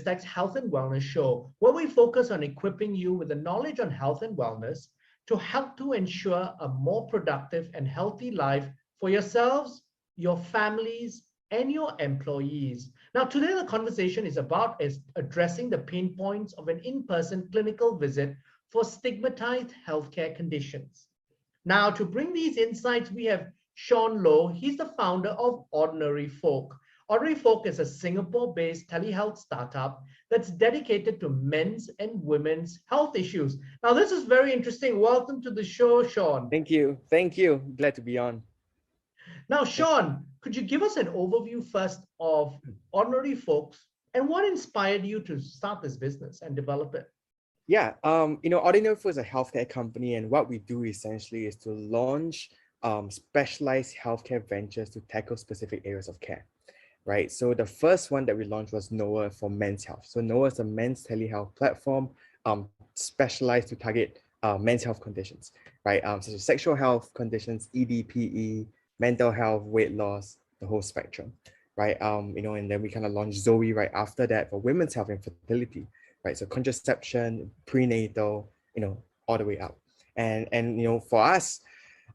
Tech's Health and Wellness Show, where we focus on equipping you with the knowledge on health and wellness to help to ensure a more productive and healthy life for yourselves, your families, and your employees. Now, today the conversation is about addressing the pain points of an in-person clinical visit for stigmatized healthcare conditions. Now, to bring these insights, we have Sean Lowe. He's the founder of Ordinary Folk. Ordinary Folk is a Singapore-based telehealth startup that's dedicated to men's and women's health issues. Now, this is very interesting. Welcome to the show, Sean. Thank you. Thank you. Glad to be on. Now, Sean, could you give us an overview first of Ordinary Folks and what inspired you to start this business and develop it? Yeah, Ordinary Folk is a healthcare company, and what we do essentially is to launch specialized healthcare ventures to tackle specific areas of care, right? So the first one that we launched was Noah for men's health. So Noah is a men's telehealth platform specialized to target men's health conditions, right? Such as sexual health conditions, ED, PE, mental health, weight loss, the whole spectrum, right? And then we kind of launched Zoey right after that for women's health and fertility, right? So contraception, prenatal, all the way up. And for us,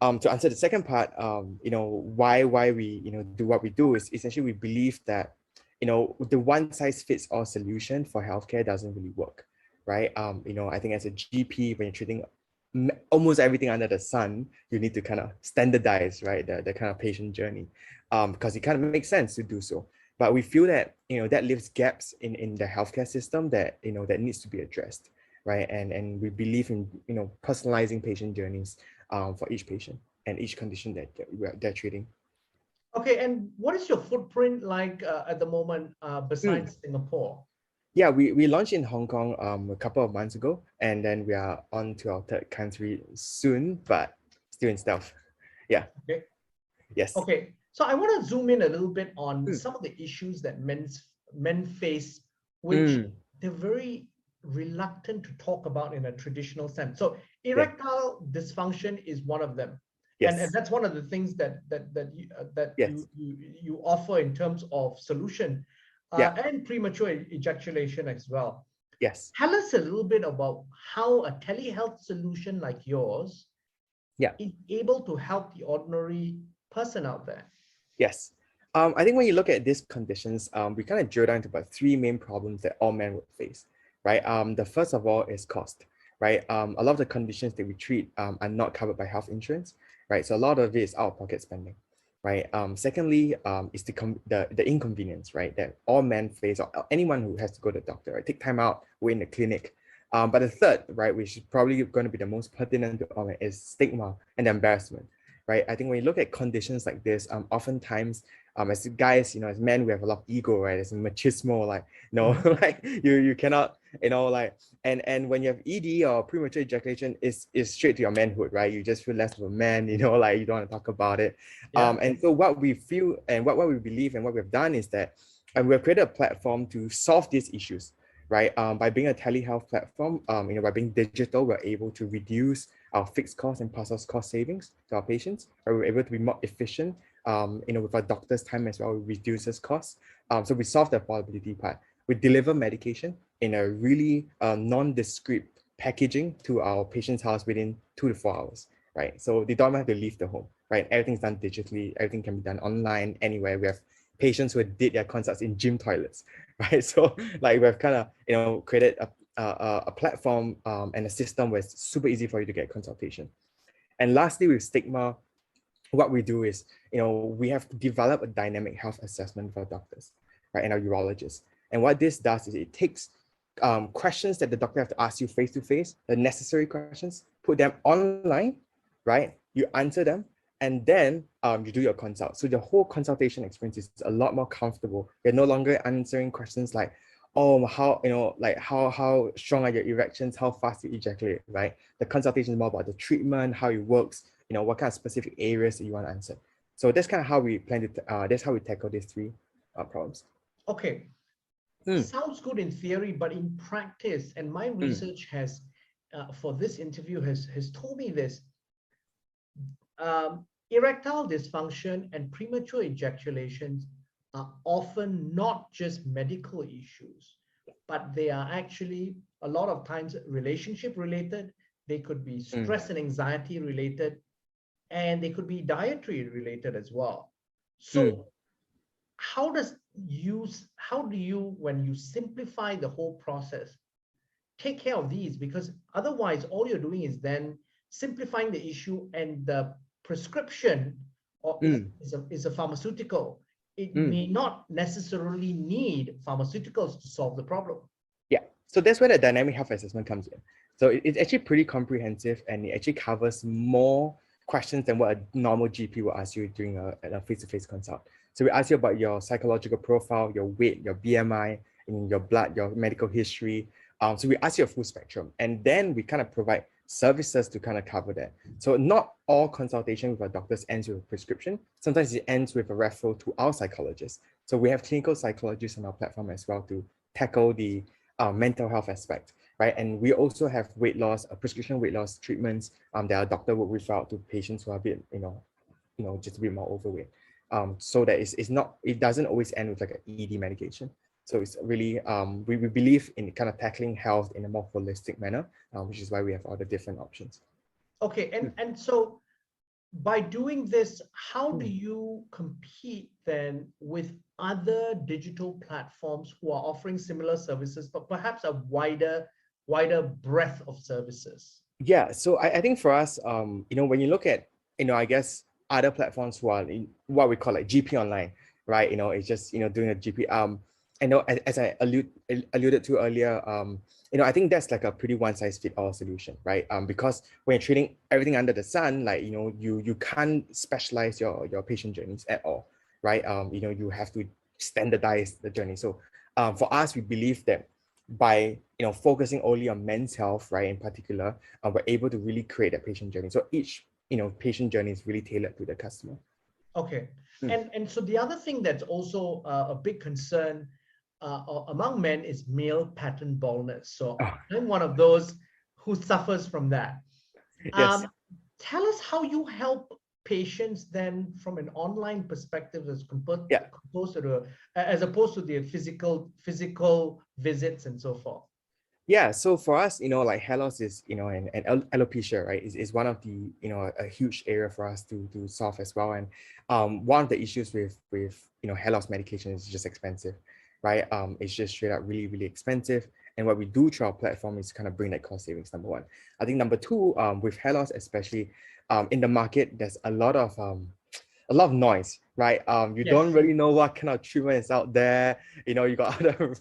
to answer the second part, why we do what we do is essentially we believe that the one size fits all solution for healthcare doesn't really work, right? I think as a GP, when you're treating almost everything under the sun, you need to kind of standardize, right, the kind of patient journey, because it kind of makes sense to do so. But we feel that that leaves gaps in the healthcare system that that needs to be addressed, right? And we believe in personalizing patient journeys for each patient and each condition that they're treating. Okay, and what is your footprint like at the moment besides Singapore? Yeah, we launched in Hong Kong a couple of months ago, and then we are on to our third country soon, but still in stealth. Yeah. Okay. Yes. Okay. So I want to zoom in a little bit on some of the issues that men face, which they're very reluctant to talk about in a traditional sense. So erectile dysfunction is one of them. Yes. And that's one of the things that you offer in terms of solution. And premature ejaculation as well. Yes. Tell us a little bit about how a telehealth solution like yours is able to help the ordinary person out there. Yes. I think when you look at these conditions, we kind of drill down to about three main problems that all men would face, right? The first of all is cost, right? A lot of the conditions that we treat are not covered by health insurance, right? So a lot of it is out-of-pocket spending. Right. Secondly, is the inconvenience, right, that all men face, or anyone who has to go to the doctor, right, take time out, wait in the clinic. But the third, right, which is probably going to be the most pertinent to all men, is stigma and embarrassment, right? I think when you look at conditions like this, oftentimes, as guys, as men, we have a lot of ego, right? There's machismo, like, like you cannot, and when you have ED or premature ejaculation, is straight to your manhood, right? You just feel less of a man, like you don't want to talk about it. And so what we feel and what we believe and what we've done is that, and we've created a platform to solve these issues, right? By being a telehealth platform, by being digital, we're able to reduce our fixed costs and pass us cost savings to our patients, or we're able to be more efficient, with our doctor's time as well, it reduces costs. So we solve the affordability part. We deliver medication in a really non-discrete packaging to our patient's house within 2 to 4 hours, right? So they don't have to leave the home, right? Everything's done digitally, everything can be done online, anywhere. We have patients who did their consults in gym toilets, right? So like we've kind of, created a platform and a system where it's super easy for you to get consultation. And lastly, with stigma, what we do is, we have developed a dynamic health assessment for doctors, right, and our urologists. And what this does is it takes questions that the doctor have to ask you face to face, the necessary questions, put them online, right? You answer them, and then you do your consult. So the whole consultation experience is a lot more comfortable. You're no longer answering questions like, oh, how strong are your erections, how fast you ejaculate, right? The consultation is more about the treatment, how it works, what kind of specific areas that you want to answer. So that's kind of how we plan to, that's how we tackle these three problems. Okay. Sounds good in theory, but in practice, and my research has, for this interview, has told me this, erectile dysfunction and premature ejaculations are often not just medical issues, but they are actually a lot of times relationship related. They could be stress and anxiety related, and they could be dietary related as well. So how do you, when you simplify the whole process, take care of these? Because otherwise all you're doing is then simplifying the issue, and the prescription or is a pharmaceutical. It may not necessarily need pharmaceuticals to solve the problem. Yeah, so that's where the dynamic health assessment comes in. So it's actually pretty comprehensive, and it actually covers more questions than what a normal GP will ask you during a face-to-face consult. So we ask you about your psychological profile, your weight, your BMI, and your blood, your medical history. So we ask you a full spectrum, and then we kind of provide services to kind of cover that. So not all consultation with our doctors ends with a prescription. Sometimes it ends with a referral to our psychologist. So we have clinical psychologists on our platform as well to tackle the mental health aspect, right? And we also have weight loss, prescription weight loss treatments that our doctor will refer out to patients who are a bit, just a bit more overweight. So that it doesn't always end with like an ED medication. So it's really, we believe in kind of tackling health in a more holistic manner, which is why we have all the different options. Okay, and so by doing this, how do you compete then with other digital platforms who are offering similar services, but perhaps a wider breadth of services? Yeah, so I think for us, when you look at, I guess other platforms who are in what we call like GP online, right? It's just, doing a GP. I know as I alluded to earlier, I think that's like a pretty one size fit all solution, right? Because when you're treating everything under the sun, like, you can't specialize your patient journeys at all, right? You have to standardize the journey. So for us, we believe that by focusing only on men's health, right, in particular, we're able to really create a patient journey. So each patient journey is really tailored to the customer. Okay, and so the other thing that's also a big concern among men is male pattern baldness. So I'm one of those who suffers from that. Yes. Tell us how you help patients then from an online perspective as opposed to the physical visits and so forth. Yeah, so for us, like hair loss is, and alopecia, right, is one of the, a huge area for us to solve as well. And one of the issues with hair loss medication is just expensive, right? It's just straight up really, really expensive. And what we do through our platform is kind of bring that cost savings, number one. I think number two, with hair loss, especially in the market, there's a lot of noise, right? You don't really know what kind of treatment is out there. You got other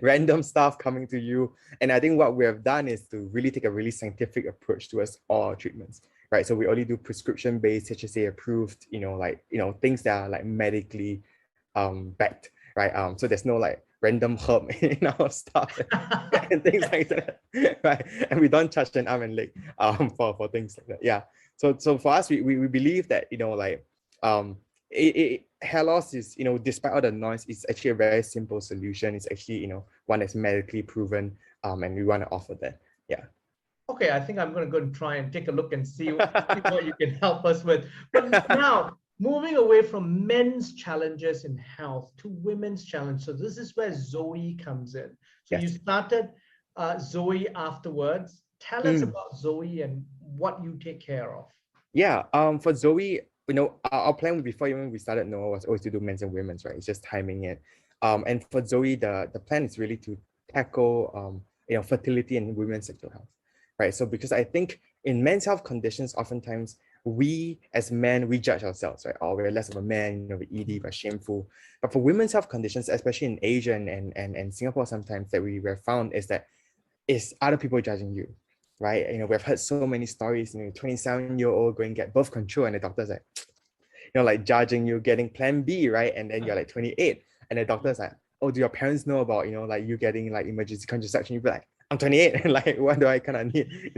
random stuff coming to you. And I think what we have done is to really take a really scientific approach towards all our treatments, right? So we only do prescription-based, HSA approved, things that are like medically backed, right? So there's no like random herb in our stuff and things like that, right? And we don't charge an arm and leg for things like that. Yeah. So for us, we believe that, hair loss is, despite all the noise, it's actually a very simple solution. It's actually, one that's medically proven, and we want to offer that. Yeah. Okay, I think I'm going to go and try and take a look and see what you can help us with. But now, moving away from men's challenges in health to women's challenges. So this is where Zoey comes in. So you started Zoey afterwards. Tell us about Zoey and what you take care of. Yeah, for Zoey, our plan before even we started Noah was always to do men's and women's, right? It's just timing it. And for Zoey, the plan is really to tackle fertility and women's sexual health, right? So because I think in men's health conditions, oftentimes we as men, we judge ourselves, right? Oh, we're less of a man, we're ED, we're shameful. But for women's health conditions, especially in Asia and Singapore, sometimes that we have found is that it's other people judging you, right? We've heard so many stories, 27-year-old going get birth control and the doctor's like, like judging you getting plan B, right? And then you're like 28 and the doctor's like, oh, do your parents know about, like you getting like emergency contraception? You'd be like, I'm 28 and like, what do I kind of need?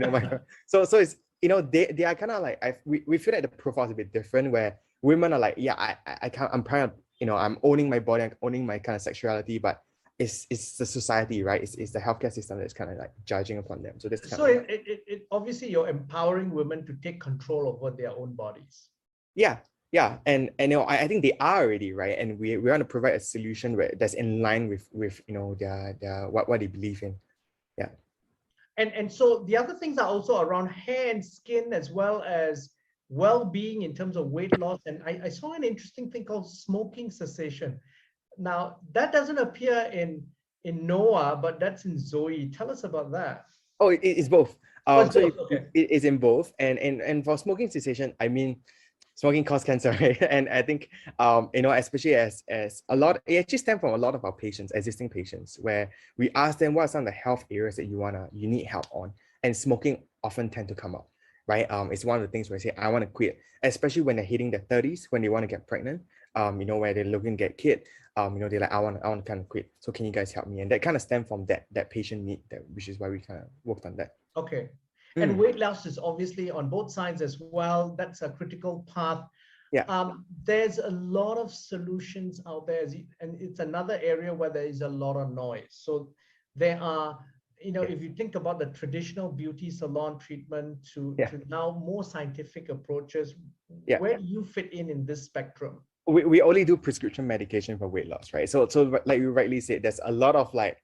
So it's, they are kind of like, we feel like the profile is a bit different where women are like, yeah, I can't, I'm kind of, I'm owning my body, I'm owning my kind of sexuality, but it's the society, right? It's the healthcare system that's kind of like judging upon them. So that's kind of like, it obviously you're empowering women to take control over their own bodies. Yeah, Yeah, and you know, I think they are already, right, and we want to provide a solution where that's in line with you know their what they believe in. Yeah. And so the other things are also around hair and skin, as well as well-being in terms of weight loss. And I saw an interesting thing called smoking cessation. Now that doesn't appear in Noah, but that's in Zoey. Tell us about that. Oh, it's both. Oh, it's So both. Okay. it's in both, and for smoking cessation, I mean, smoking causes cancer, right? And I think you know, especially as a lot, it actually stems from a lot of our patients, existing patients, where we ask them what are some of the health areas that you need help on, and smoking often tend to come up, right? It's one of the things where I say I want to quit, especially when they're hitting their 30s, when they want to get pregnant, you know, where they're looking to get kid, you know, they're like, I want to kind of quit. So can you guys help me? And that kind of stem from that patient need, that which is why we kind of worked on that. Okay. And Mm, weight loss is obviously on both sides as well. That's a critical path. yeah, There's a lot of solutions out there, and it's another area where there is a lot of noise. So there are, you know, yeah, if you think about the traditional beauty salon treatment yeah, to now more scientific approaches, yeah. where do you fit in this spectrum? We only do prescription medication for weight loss, right? So like you rightly said, there's a lot of like,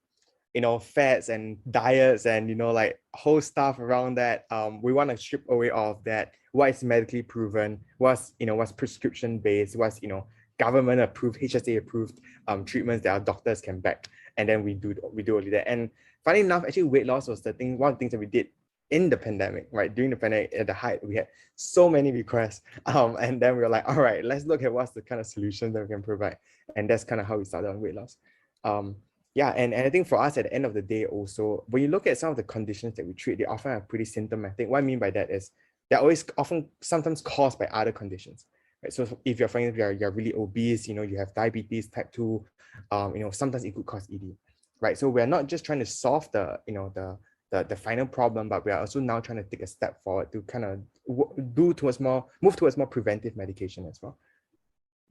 you know, fads and diets and, you know, like whole stuff around that. We want to strip away all of that. What is medically proven, what's, you know, what's prescription based, what's, you know, government approved, HSA approved treatments that our doctors can back. And then we do only that. And funny enough, actually weight loss was one of the things that we did in the pandemic, right? During the pandemic at the height, we had so many requests. And then we were like, all right, let's look at what's the kind of solution that we can provide. And that's kind of how we started on weight loss. Um, yeah, and I think for us at the end of the day also, when you look at some of the conditions that we treat, they often are pretty symptomatic. What I mean by that is they're always often sometimes caused by other conditions. Right? So if you're finding you're really obese, you know, you have diabetes type 2, you know, sometimes it could cause ED. Right. So we're not just trying to solve the, you know, the final problem, but we are also now trying to take a step forward to kind of move towards more preventive medication as well.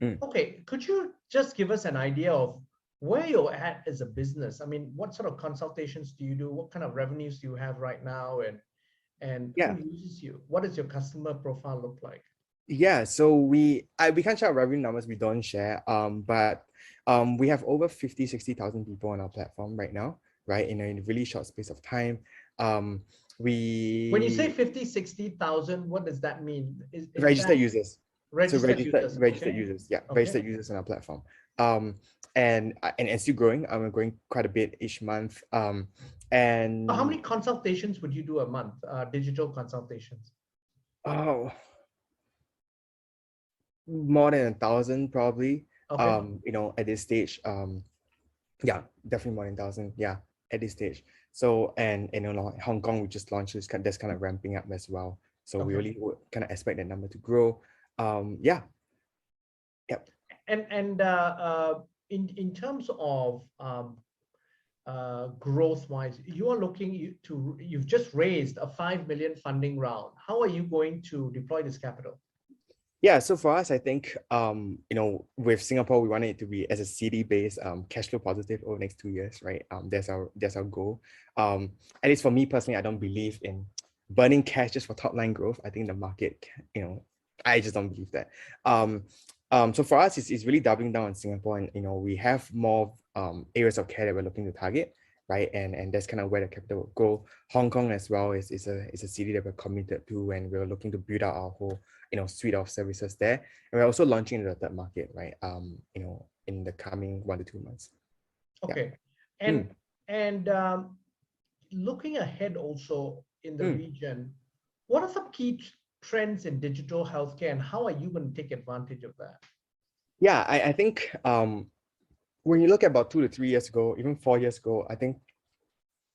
Mm. Okay, could you just give us an idea of where you're at as a business? I mean, what sort of consultations do you do? What kind of revenues do you have right now? And who Yeah. uses you? What does your customer profile look like? Yeah, so we can't share revenue numbers, we don't share. But we have over 50, 60,000 people on our platform right now, right? In a really short space of time. Um, When you say we 50, 60,000, what does that mean? Is that registered users. So registered users? registered Okay. users, yeah, Okay. registered users on our platform. Um, and it's still growing. We're growing quite a bit each month. So how And many consultations would you do a month? Digital consultations? oh, more than 1,000 probably. Okay. You know, at this stage. Yeah, definitely more than 1,000. Yeah, at this stage. So and you know, like Hong Kong, we just launched that's kind of ramping up as well. So we Okay. really would kind of expect that number to grow. Yeah, yeah. And in terms of growth wise, you are looking you've just raised a 5 million funding round. How are you going to deploy this capital? Yeah, so for us, I think you know, with Singapore, we want it to be as a city based cash flow positive over the next 2 years, right? That's our goal. At least for me personally, I don't believe in burning cash just for top line growth. I think the market, you know, I just don't believe that. So for us, it's really doubling down on Singapore, and you know, we have more areas of care that we're looking to target, right? And that's kind of where the capital will go. Hong Kong as well is a city that we're committed to, and we're looking to build out our whole, you know, suite of services there. And we're also launching into the third market, right? You know, in the coming 1 to 2 months. Yeah. Okay. Mm, And looking ahead also in the mm. region, what are some key trends in digital healthcare, and how are you going to take advantage of that? Yeah, I think when you look at about 2 to 3 years ago, even 4 years ago, I think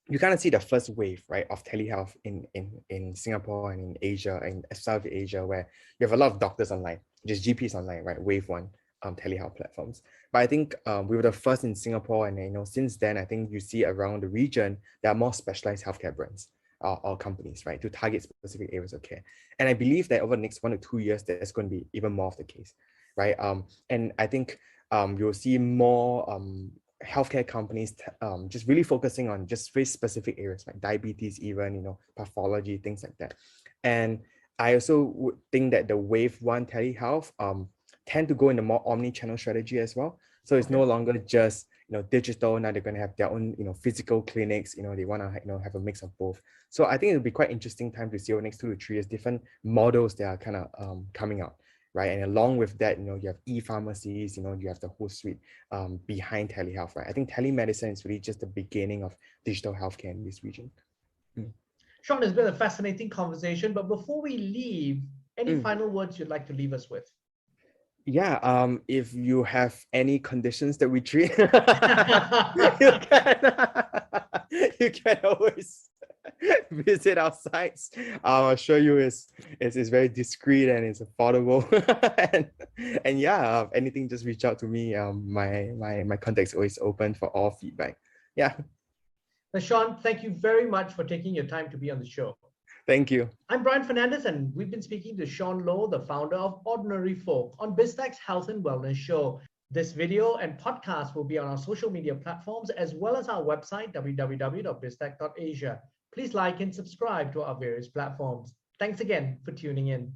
you kind of see the first wave, right, of telehealth in Singapore and in Asia and South Asia, where you have a lot of doctors online, just GPs online, right? Wave one telehealth platforms. But I think we were the first in Singapore, and you know, since then, I think you see around the region there are more specialized healthcare brands or companies, right, to target specific areas of care. And I believe that over the next 1 to 2 years, there's going to be even more of the case, right? And I think you'll see more healthcare companies just really focusing on just very specific areas like diabetes, even, you know, pathology, things like that. And I also would think that the wave one telehealth tend to go in a more omni-channel strategy as well. So it's Okay. no longer just digital. Now they're going to have their own physical clinics. They want to have a mix of both. So I think it'll be quite interesting time to see over the next 2 to 3 years different models that are kind of coming out, right? And along with that, you have e-pharmacies. You have the whole suite behind telehealth, right? I think telemedicine is really just the beginning of digital healthcare in this region. Sean, it's been a fascinating conversation, but before we leave, any Mm. final words you'd like to leave us with? Yeah, if you have any conditions that we treat, you can you can always visit our sites. I'll show you it's very discreet and it's affordable. and yeah, anything, just reach out to me. My contact is always open for all feedback. Yeah, Now, Sean, thank you very much for taking your time to be on the show. thank you. I'm Brian Fernandez, and we've been speaking to Sean Lowe, the founder of Ordinary Folk, on BizTech's Health and Wellness Show. This video and podcast will be on our social media platforms as well as our website, www.biztech.asia. Please like and subscribe to our various platforms. Thanks again for tuning in.